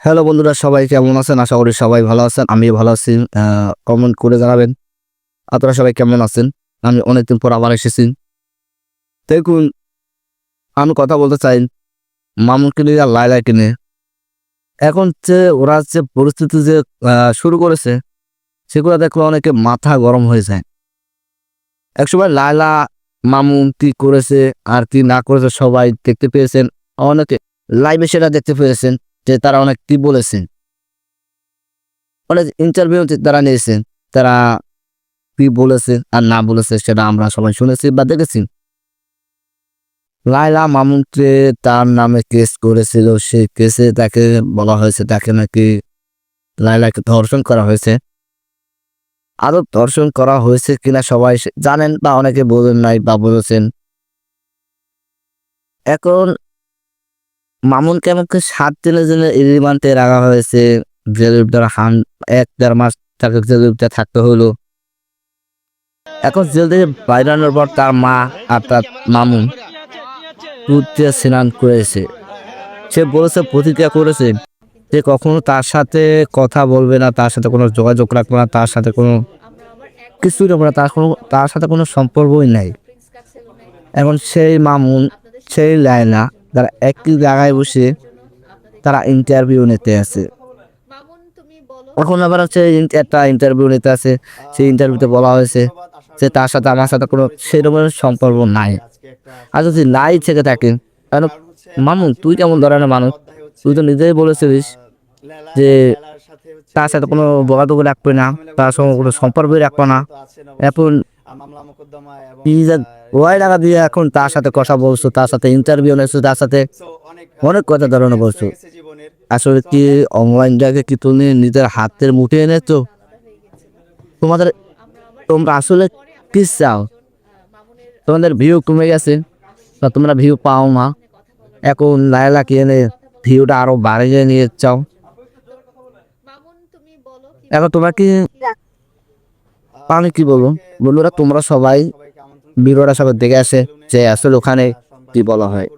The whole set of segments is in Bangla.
হ্যালো বন্ধুরা, সবাই কেমন আছেন? আশা করি সবাই ভালো আছেন। আমিও ভালো আছি। কমেন্ট করে জানাবেন আপনারা সবাই কেমন আছেন। আমি অনেকদিন পর আবার এসেছি। দেখুন, আমি কথা বলতে চাই মামুনকে নিয়ে আর লায়লাকে নিয়ে। এখন যে ওরা যে পরিস্থিতি যে শুরু করেছে, সেগুলো দেখলে অনেকে মাথা গরম হয়ে যায়। একসময় লায়লা মামুন কি করেছে আর কি না করেছে সবাই দেখতে পেয়েছেন। অনেকে লাইভে সেটা দেখতে পেয়েছেন যে তারা অনেক কি বলেছেন, অনেক ইন্টারভিউ তারা নিয়েছেন। তারা কি বলেছে আর না বলেছে সেটা আমরা সবাই শুনেছি বা দেখেছি। লায়লা মামুনকে তার নামে কেস করেছিল, সেই কেসে তাকে বলা হয়েছে তাকে নাকি লায়লাকে ধর্ষণ করা হয়েছে। আরো ধর্ষণ করা হয়েছে কিনা সবাই জানেন বা অনেকে বলেন নাই বা বলেছেন। এখন মামুনকে আমাকে 7 দিনের জন্য রিমান্ডে রাখা হয়েছে। জেলের ভিতরে 1-1.5 মাস তাকে জেলের ভিতরে থাকতে হলো। এখন জেল থেকে বাইরানোর পর তার মা অর্থাৎ মামুন দুধ দিয়ে স্নান করেছে। সে বলেছে, প্রতিজ্ঞা করেছে যে কখনো তার সাথে কথা বলবে না, তার সাথে কোনো যোগাযোগ রাখবে না, তার সাথে কোনো কিছুই রাখবে না, তার সাথে কোনো সম্পর্কই নাই। এখন সেই মামুন সেই লায়লা তারা একই জায়গায় বসে তারা ইন্টারভিউ নিতে আছে। এখন আবার হচ্ছে একটা ইন্টারভিউ নিতে আছে। সেই ইন্টারভিউতে বলা হয়েছে যে তার সাথে আমার সাথে কোনো সেরকম সম্পর্ক নাই। আর যদি নাই থেকে থাকে তাহলে মামুন তুই কেমন ধরনের মানুষ? তুই তো নিজেই বলেছিলিস যে তার সাথে কোনো যোগাযোগ রাখবে না, তার সঙ্গে কোনো সম্পর্কই রাখবে না। এখন ওয়াই টাকা দিয়ে এখন তার সাথে কথা বলছো, তার সাথে ইন্টারভিউ নিয়েছো, তার সাথে অনেক কথা ধরনের বলছো। আসলে কি অনলাইনটাকে কি তুমি নিজের হাতের মুঠে এনেছো? তোমরা আসলে কি চাও? তোমাদের ভিউ কমে গেছে বা তোমরা ভিউ পাও না। এখন লায়লাকে এনে ভিউটা আরো বাড়িয়ে নিয়ে চাও। এখন তোমরা কি আমি কি বলবো বন্ধুরা, তোমরা সবাই ভিডিওটা সবাই দেখে আসে যে আসলে ওখানে কি বলা হয়।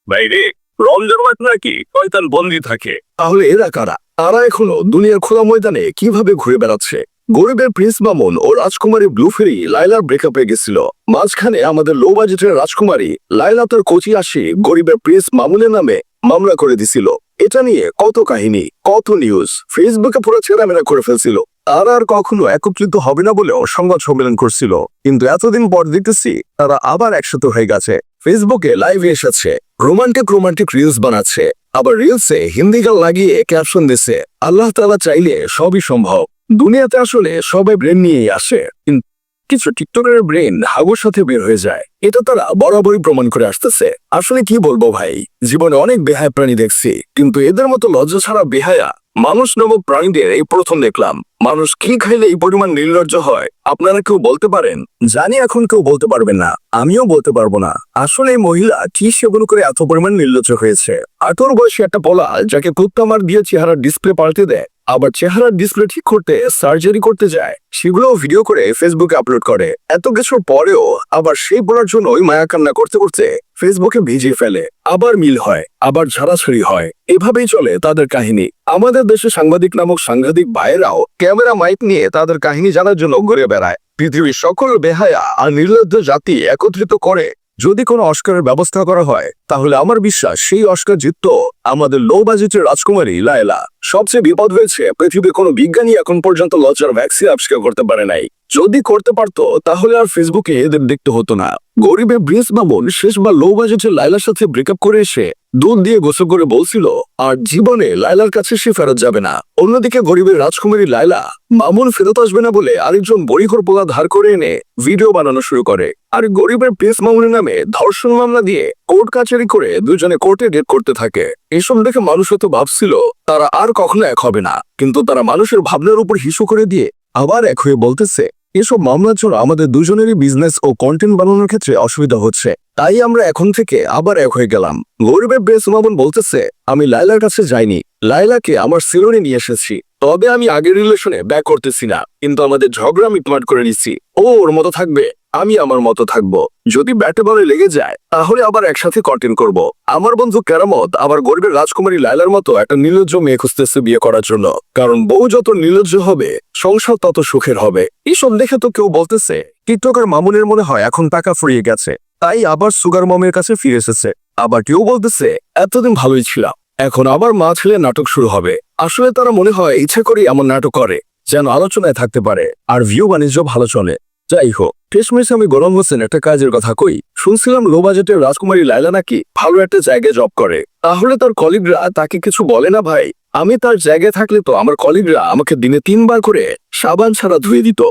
বাইরে রমজান মাস নাকি শয়তান বন্দি থাকে, তাহলে এরা কারা? তারা এখনো দুনিয়ার খোলা ময়দানে কিভাবে ঘুরে বেড়াচ্ছে? গরিবের প্রিন্স মামুন ও রাজকুমারী ব্লু ফেরি লায়লার ব্রেকআপ হয়ে গেছিল। মাঝখানে আমাদের লো বাজেটের রাজকুমারী লায়লা তার কোচি আসি গরিবের প্রিন্স মামুনের নামে মামলা করে দিছিল। এটা নিয়ে কত কাহিনী, কত নিউজ, ফেসবুকে পুরো ছেঁড়ামেড়া করে ফেলছিল। তারা আর কখনো একত্রিত হবে না বলেও সংবাদ সম্মেলন করছিল, কিন্তু এতদিন পর দেখতেছি তারা আবার একসাথে হয়ে গেছে। ফেসবুকে লাইভে এসেছে, রোমান্টিক রিলস বানাচ্ছে, আবার রিলসে হিন্দি গান লাগিয়ে ক্যাপশন দিচ্ছে। আল্লাহ তাআলা চাইলে সবই সম্ভব। দুনিয়াতে আসলে সবাই ব্রেন নিয়েই আসে, কিন্তু কিছু টিকটকের ব্রেন হাগুর সাথে বের হয়ে যায়। এটা তারা বরাবরই প্রমাণ করে আসতেছে। আসলে কি বলবো ভাই, জীবনে অনেক বেহায়া প্রাণী দেখছি, কিন্তু এদের মতো লজ্জা ছাড়া বেহায়া মানুষ নামক প্রাণীদের এই প্রথম দেখলাম। মানুষ কি খাইলে এই পরিমাণ নির্লজ্জ হয় আপনারা কেউ বলতে পারেন? জানি এখন কেউ বলতে পারবেন না, আমিও বলতে পারবো না। আসলে এই মহিলা কি সেবন করে এত পরিমাণ নির্লজ্জ হয়েছে? 18 বয়সী একটা পলা যাকে কুত্তা মার দিয়ে চেহারার ডিসপ্লে পাল্টে দেয়, আবার চেহারার ডিসপ্লে ঠিক করতে সার্জারি করতে যায়, সেগুলো ভিডিও করে ফেসবুকে আপলোড করে। এত কিছুর পরেও আবার সেই বলার জন্যই মায়া কান্না করতে করতে ফেসবুকে ভিজিয়ে ফেলে। আবার মিল হয়, আবার ঝাড়াছাড়ি হয়। এভাবেই চলে তাদের কাহিনী। আমাদের দেশে সাংবাদিক নামক সাংঘাতিক ভাইয়েরাও ক্যামেরা মাইক নিয়ে তাদের কাহিনী জানার জন্য ঘুরে বেড়ায়। পৃথিবীর সকল বেহায়া আর নির্লজ্জ জাতি একত্রিত করে যদি কোনো অস্কারের ব্যবস্থা করা হয়, তাহলে আমার বিশ্বাস সেই অস্কার জিতত আমাদের লো বাজেটের রাজকুমারী লায়লা। সবচেয়ে বিপদ হয়েছে পৃথিবীর কোনো বিজ্ঞানী এখন পর্যন্ত লজ্জার ভ্যাকসিন আবিষ্কার করতে পারে নাই। যদি করতে পারতো তাহলে আর ফেসবুকে এদের দেখতে হতো না। গরিবের প্রিন্স মামুন শেষবার লো বাজেটের লায়লার সাথে ব্রেকআপ করে এসে দুধ দিয়ে গোসল করে বলছিল আর জীবনে লায়লার কাছে সে ফেরত যাবে না। অন্যদিকে গরিবের রাজকুমারী লায়লা মামুন ফেরত আসবে না বলে আরেকজন বড়িঘর পোলা ধার করে এনে ভিডিও বানানো শুরু করে। আর গরিবের প্রিন্স মামুনের নামে ধর্ষণ মামলা দিয়ে কোর্ট কাচারি করে দুজনে কোর্টে ডেট করতে থাকে। এসব দেখে মানুষ হয়তো ভাবছিল তারা আর কখনো এক হবে না, কিন্তু তারা মানুষের ভাবনার উপর হিসু করে দিয়ে আবার এক হয়ে বলতেছে এসব মামলার জন্য আমাদের দুজনেরই বিজনেস ও কন্টেন্ট বানানোর ক্ষেত্রে অসুবিধা হচ্ছে, তাই আমরা এখন থেকে আবার এক হয়ে গেলাম। গরিবের প্রিন্স মামুন বলতেছে, আমি লায়লার কাছে যাইনি, লায়লাকে আমার সিলোনে নিয়ে এসেছি। তবে আমি আগের রিলেশনে ব্যাক করতেছি না, কিন্তু আমাদের ঝগড়া মিটমাট করে নিচ্ছি। ও ওর মতো থাকবে, আমি আমার মতো থাকবো। যদি ব্যাটে বলে লেগে যায় তাহলে আবার একসাথে কন্টেন্ট করব। আমার বন্ধু কেরামত আবার গরিবের রাজকুমারী লায়লার মতো একটা নির্লজ্জ মেয়ে খুঁজতেছে বিয়ে করার জন্য, কারণ বউ যত নির্লজ্জ হবে সংসার তত সুখের হবে। এইসব দেখে তো কেউ বলতেছে টিকটকার মামুনের মনে হয় এখন টাকা ফুরিয়ে গেছে, তাই আবার সুগার মমের কাছে ফিরে এসেছে। আবার কেউ বলতেছে এতদিন ভালোই ছিলাম, এখন আবার মা ছেলে নাটক শুরু হবে। আসলে তারা মনে হয় ইচ্ছা করে এমন নাটক করে যেন আলোচনায় থাকতে পারে আর ভিউ বাণিজ্য ভালো চলে। যাই হোক, শেষমেশ আমি গোলাম হোসেন একটা কাজের কথা কই। শুনছিলাম লো বাজেটের রাজকুমারী লায়লা নাকি ভালো একটা জায়গায় জব করে, তাহলে তার কলিগরা তাকে কিছু বলে না ভাই? আমি তার জায়গায় থাকলে তো আমার কলিগরা আমাকে দিনে 3 বার করে সাবান ছাড়া ধুয়ে দিত।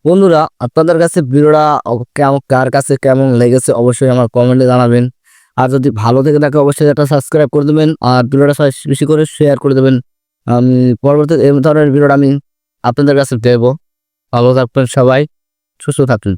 বন্ধুরা, আপনাদের কাছে ভিডিওটা কেমন, কার কাছে কেমন লেগেছে অবশ্যই আমার কমেন্টে জানাবেন। আর যদি ভালো থেকে থাকে অবশ্যই একটা সাবস্ক্রাইব করে দেবেন আর ভিডিওটা বেশি করে শেয়ার করে দেবেন। আমি পরবর্তী এই ধরনের ভিডিওটা আমি আপনাদের কাছে দেবো। ভালো থাকবেন সবাই, সুস্থ থাকবেন।